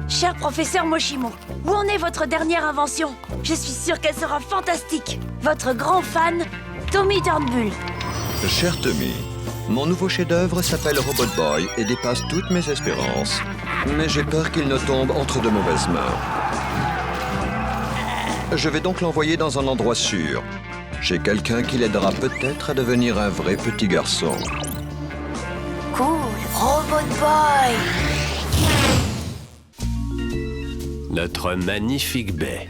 Cher professeur Moshimo, où en est votre dernière invention? Je suis sûre qu'elle sera fantastique. Votre grand fan, Tommy Turnbull. Cher Tommy, mon nouveau chef-d'œuvre s'appelle Robot Boy et dépasse toutes mes espérances. Mais j'ai peur qu'il ne tombe entre de mauvaises mains. Je vais donc l'envoyer dans un endroit sûr. Chez quelqu'un qui l'aidera peut-être à devenir un vrai petit garçon. Cool, Robot Boy. Notre magnifique baie.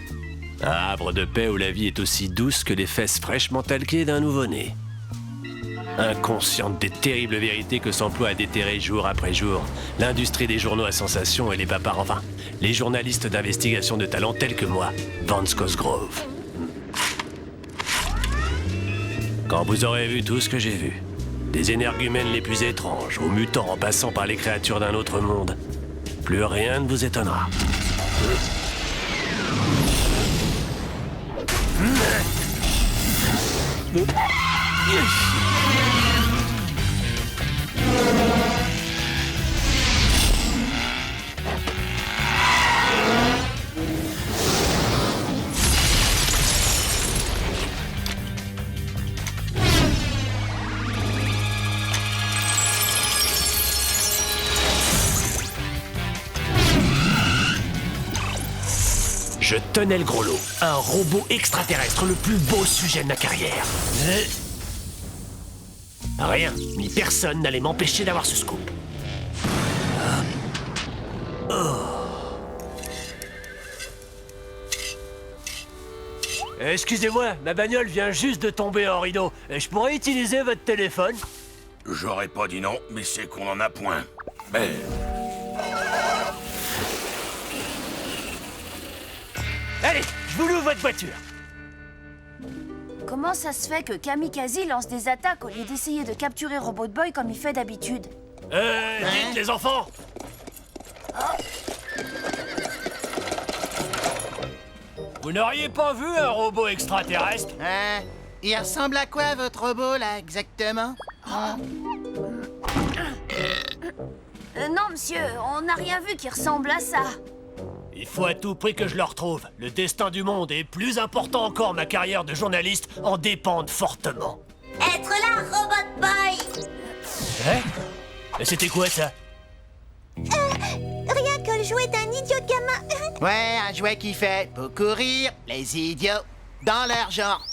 Un havre de paix où la vie est aussi douce que les fesses fraîchement talquées d'un nouveau-né. Inconsciente des terribles vérités que s'emploie à déterrer jour après jour l'industrie des journaux à sensation et les papards, enfin, les journalistes d'investigation de talent tels que moi, Vance Cosgrove. Quand vous aurez vu tout ce que j'ai vu, des énergumènes les plus étranges, aux mutants en passant par les créatures d'un autre monde, plus rien ne vous étonnera. Je tenais le gros lot, un robot extraterrestre, le plus beau sujet de ma carrière. Rien, ni personne n'allait m'empêcher d'avoir ce scoop. Excusez-moi, ma bagnole vient juste de tomber en rideau. Je pourrais utiliser votre téléphone? J'aurais pas dit non, mais c'est qu'on en a point. Mais... Allez, je vous loue votre voiture. Comment ça se fait que Kamikaze lance des attaques au lieu d'essayer de capturer Robot Boy comme il fait d'habitude? Dites les enfants. Vous n'auriez pas vu un robot extraterrestre? Il ressemble à quoi, votre robot, là, exactement? Non, monsieur, on n'a rien vu qui ressemble à ça. Il faut à tout prix que je le retrouve. Le destin du monde est plus important encore, ma carrière de journaliste en dépendent fortement. Être là, Robot Boy! Hein? Mais c'était quoi ça? Rien que le jouet d'un idiot gamin. Ouais, un jouet qui fait pour courir, les idiots, dans leur genre.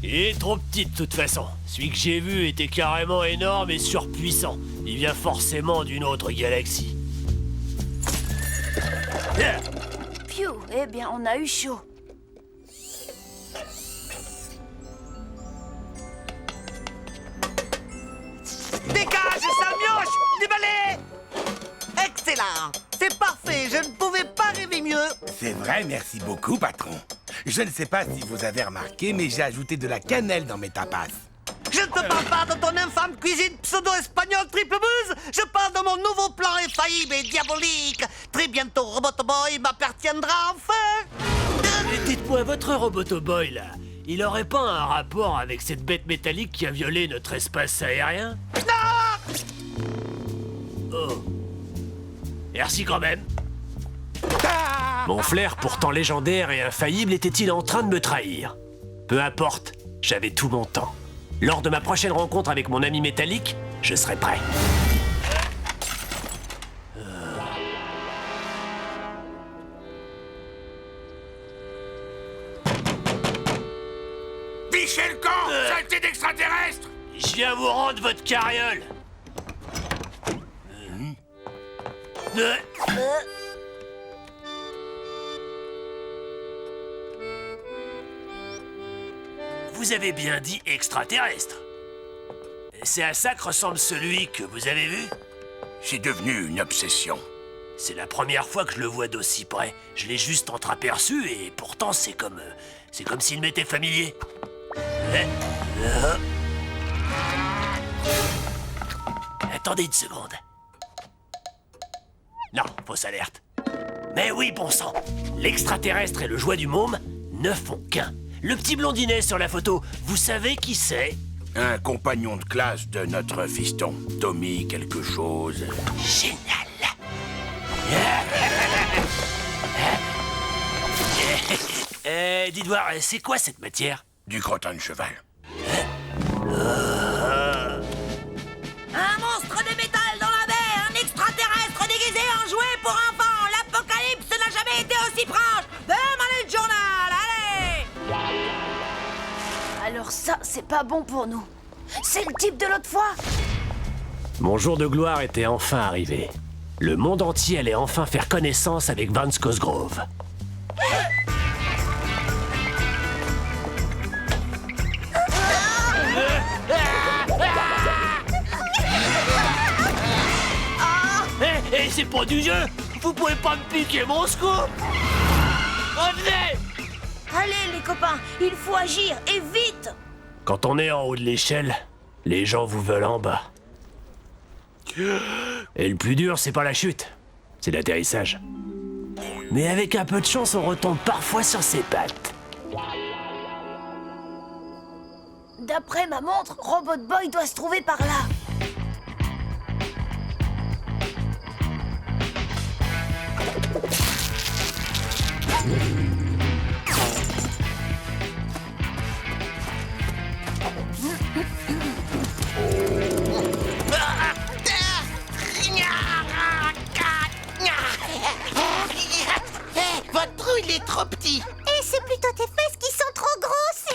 Il est trop petit de toute façon. Celui que j'ai vu était carrément énorme et surpuissant. Il vient forcément d'une autre galaxie. Phew, eh bien, on a eu chaud. Dégage, sale mioche! Déballé! Excellent! C'est parfait, je ne pouvais pas rêver mieux! C'est vrai, merci beaucoup, patron. Je ne sais pas si vous avez remarqué, mais j'ai ajouté de la cannelle dans mes tapas. Je ne te parle pas de ton infâme cuisine pseudo-espagnole triple buzz! Je parle de mon nouveau plan infaillible et diabolique! Très bientôt, Robot Boy m'appartiendra enfin! Et dites-moi, votre Robotoboy, là, il aurait pas un rapport avec cette bête métallique qui a violé notre espace aérien? Non! Oh. Merci quand même. Mon flair, pourtant légendaire et infaillible, était-il en train de me trahir? Peu importe, j'avais tout mon temps. Lors de ma prochaine rencontre avec mon ami métallique, je serai prêt. Fichez le camp, saleté d'extraterrestre! Je viens vous rendre votre carriole. Vous avez bien dit extraterrestre. C'est à ça que ressemble celui que vous avez vu? C'est devenu une obsession. C'est la première fois que je le vois d'aussi près. Je l'ai juste entreaperçu et pourtant c'est comme s'il m'était familier. Attendez une seconde. Non, fausse alerte. Mais oui, bon sang. L'extraterrestre et le joie du môme ne font qu'un. Le petit blondinet sur la photo, vous savez qui c'est? Un compagnon de classe de notre fiston, Tommy quelque chose. Génial. Dites voir, c'est quoi cette matière? Du crottin de cheval. Un monstre de métal dans la baie, un extraterrestre déguisé en jouet pour enfants. L'apocalypse n'a jamais été aussi proche. Demandez le journal, allez! Alors ça, c'est pas bon pour nous. C'est le type de l'autre fois. Mon jour de gloire était enfin arrivé. Le monde entier allait enfin faire connaissance avec Vance Cosgrove. Eh, c'est pas du jeu! Vous pouvez pas me piquer mon scoop! Revenez! Allez les copains, il faut agir, et vite. Quand on est en haut de l'échelle, les gens vous veulent en bas. Et le plus dur, c'est pas la chute, c'est l'atterrissage. Mais avec un peu de chance, on retombe parfois sur ses pattes. D'après ma montre, Robot Boy doit se trouver par là. Votre trou, il est trop petit. Et c'est plutôt tes fesses qui sont trop grosses.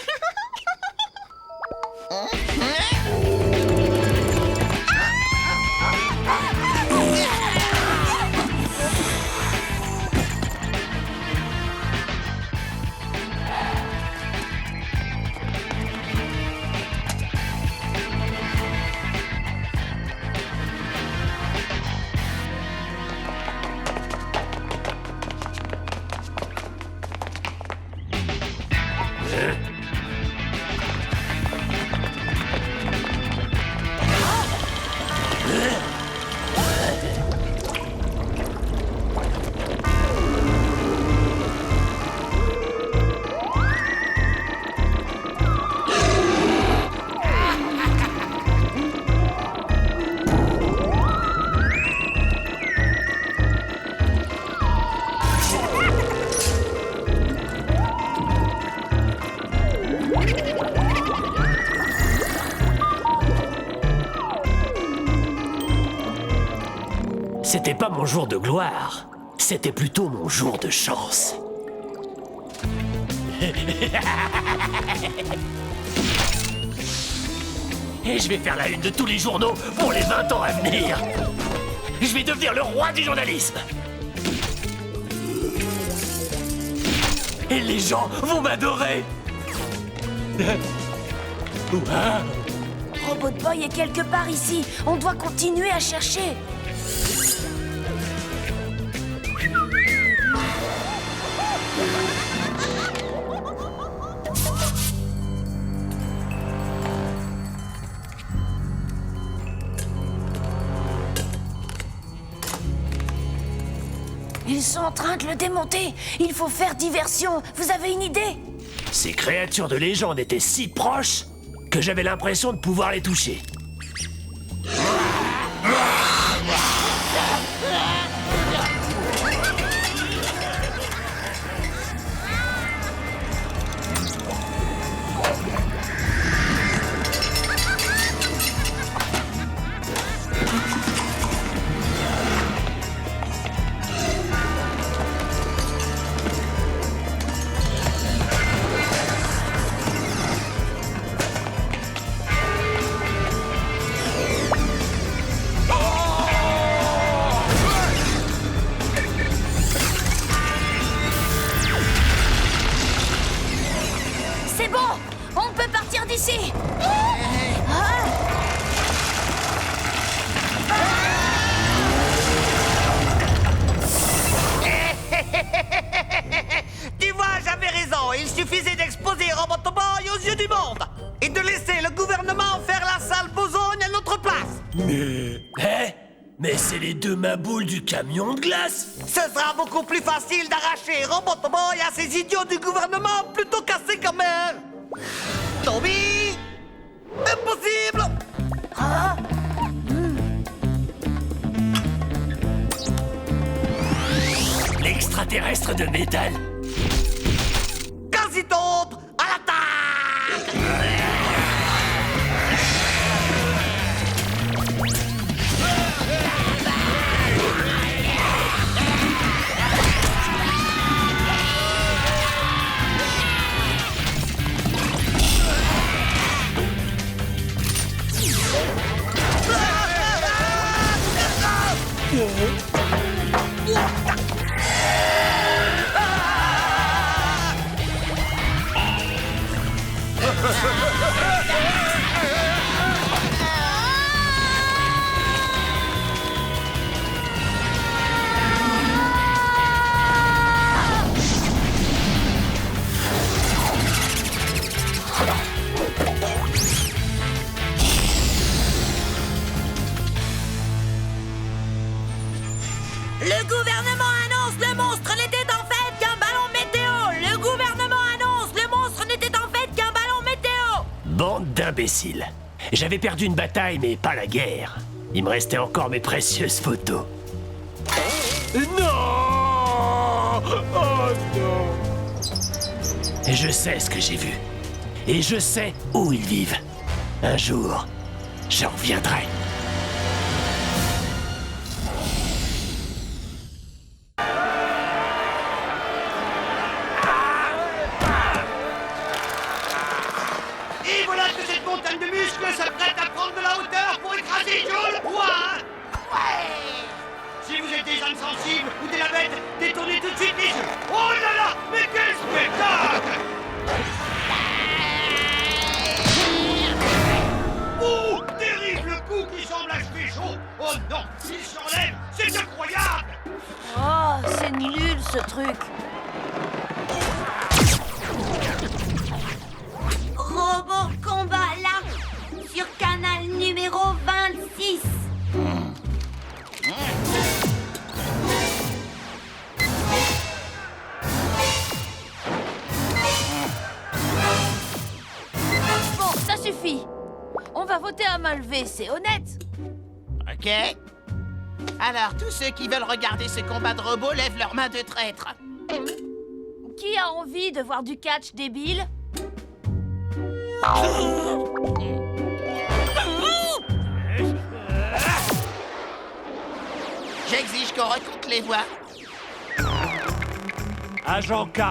C'était pas mon jour de gloire, c'était plutôt mon jour de chance. Et je vais faire la une de tous les journaux pour les 20 ans à venir. Je vais devenir le roi du journalisme. Et les gens vont m'adorer. Robot Boy est quelque part ici. On doit continuer à chercher. Ils sont en train de le démonter. Il faut faire diversion. Vous avez une idée? Ces créatures de légende étaient si proches que j'avais l'impression de pouvoir les toucher. C'est bon. On peut partir d'ici. Tu vois, j'avais raison. Il suffisait d'exposer Robot Boy aux yeux du monde et de laisser le gouvernement faire la sale besogne à notre place. Mais c'est les deux maboules du camion de glace. Ce sera beaucoup plus facile d'arracher Robot Boy à ces idiots du gouvernement plutôt qu'à ces gamins. Toby, impossible. L'extraterrestre de métal. Quasi gouvernement annonce le monstre n'était en fait qu'un ballon météo. Le gouvernement annonce le monstre n'était en fait qu'un ballon météo. Bande d'imbéciles. J'avais perdu une bataille, mais pas la guerre. Il me restait encore mes précieuses photos. Non! Oh non! Je sais ce que j'ai vu. Et je sais où ils vivent. Un jour, j'en reviendrai. Et voilà que cette montagne de muscles s'apprête à prendre de la hauteur pour écraser Jules. Ouais. Si vous êtes des âmes sensibles ou des labettes, détournez tout de suite les yeux. Oh là là, mais quel spectacle! Oh, terrible coup qui semble achever chaud. Oh non, il s'enlève, c'est incroyable. Oh, c'est nul ce truc. Robot combat là, sur canal numéro 26. Bon, ça suffit. On va voter à main levée, c'est honnête. Ok. Alors, tous ceux qui veulent regarder ce combat de robots lèvent leurs mains de traître. Qui a envie de voir du catch débile? J'exige qu'on recompte les voix. Agent K,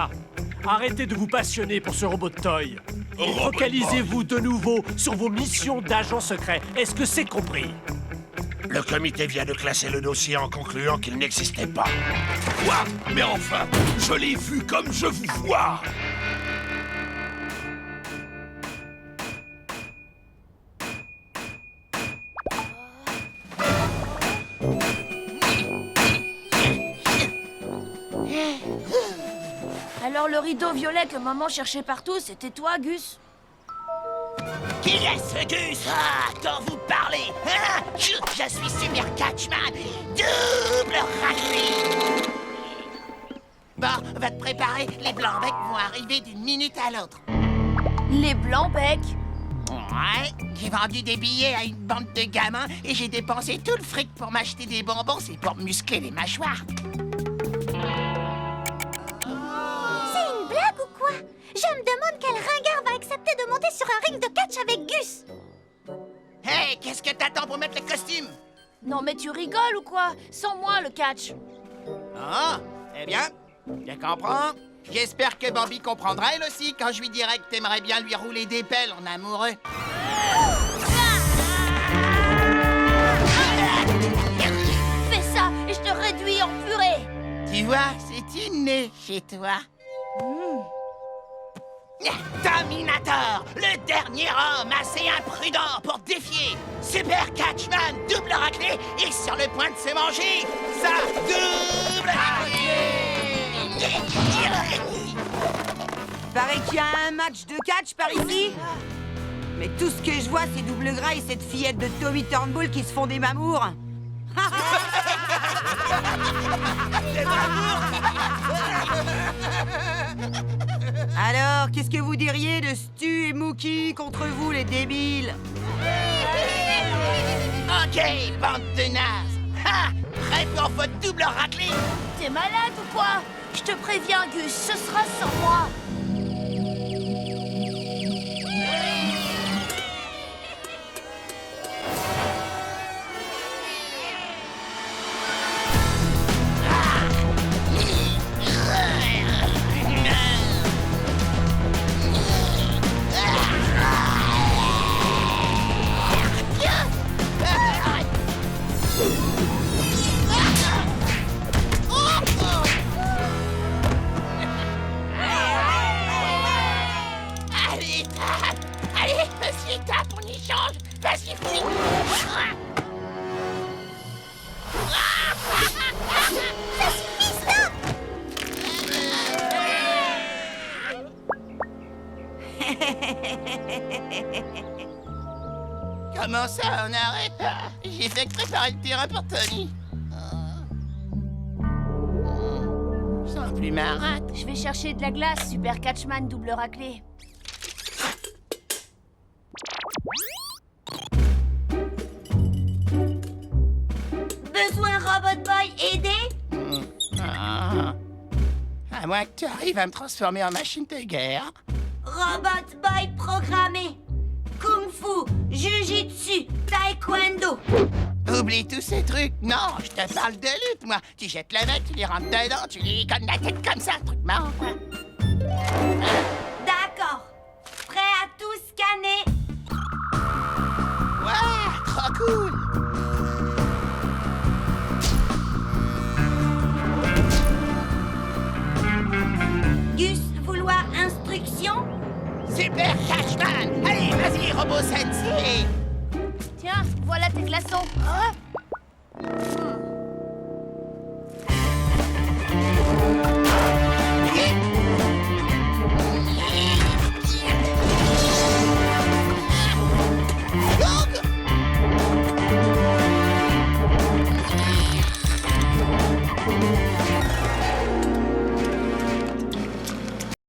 arrêtez de vous passionner pour ce robot de toy. Et focalisez-vous de nouveau sur vos missions d'agent secret. Est-ce que c'est compris? Le comité vient de classer le dossier en concluant qu'il n'existait pas. Quoi? Mais enfin, je l'ai vu comme je vous vois. Alors le rideau violet que maman cherchait partout, c'était toi, Gus? Qui est ce Gus? Ah, dont vous parlez? Hein? Je suis Super Catchman, double raclé. Bon, va te préparer, les Blancs-Becs vont arriver d'une minute à l'autre. Les Blancs-Becs? Ouais, j'ai vendu des billets à une bande de gamins et j'ai dépensé tout le fric pour m'acheter des bonbons, c'est pour muscler les mâchoires. C'est une blague ou quoi? Je me demande quel ringard va accepter de monter sur un ring de catch avec Gus. Hey, qu'est-ce que t'attends pour mettre le costume? Non mais tu rigoles ou quoi? Sans moi le catch. Ah, eh bien, je comprends. J'espère que Bambi comprendra elle aussi quand je lui dirai que t'aimerais bien lui rouler des pelles en amoureux. Fais ça et je te réduis en purée. Tu vois, c'est inné chez toi. Terminator, le dernier homme assez imprudent pour défier Super Catchman double raclé est sur le point de se manger sa double raclée. Paraît qu'il y a un match de catch par ici. Mais tout ce que je vois, c'est Double Gras et cette fillette de Tommy Turnbull qui se font des mamours. Alors, qu'est-ce que vous diriez de Stu et Mookie contre vous, les débiles? Ok, bande de nazes. Ha! Prêt pour votre double raclée? T'es malade ou quoi? Je te préviens, Gus, ce sera sans moi. Allez, vas-y, tape, on y change. Vas-y, flic. Ça suffit, stop! Comment ça, on arrête? J'ai fait que préparer le terrain pour Tony. plus marrante. Je vais chercher de la glace, Super Catchman double raclée. Besoin Robot Boy aider? À moins que tu arrives à me transformer en machine de guerre. Robot Boy programmé. Kung Fu, Jiu-Jitsu, Taekwondo. Oublie tous ces trucs. Non, je te parle de lutte, moi. Tu jettes le mec, tu lui rentres dedans, tu lui connes la tête comme ça. Truc marrant, quoi. D'accord. Prêt à tout scanner?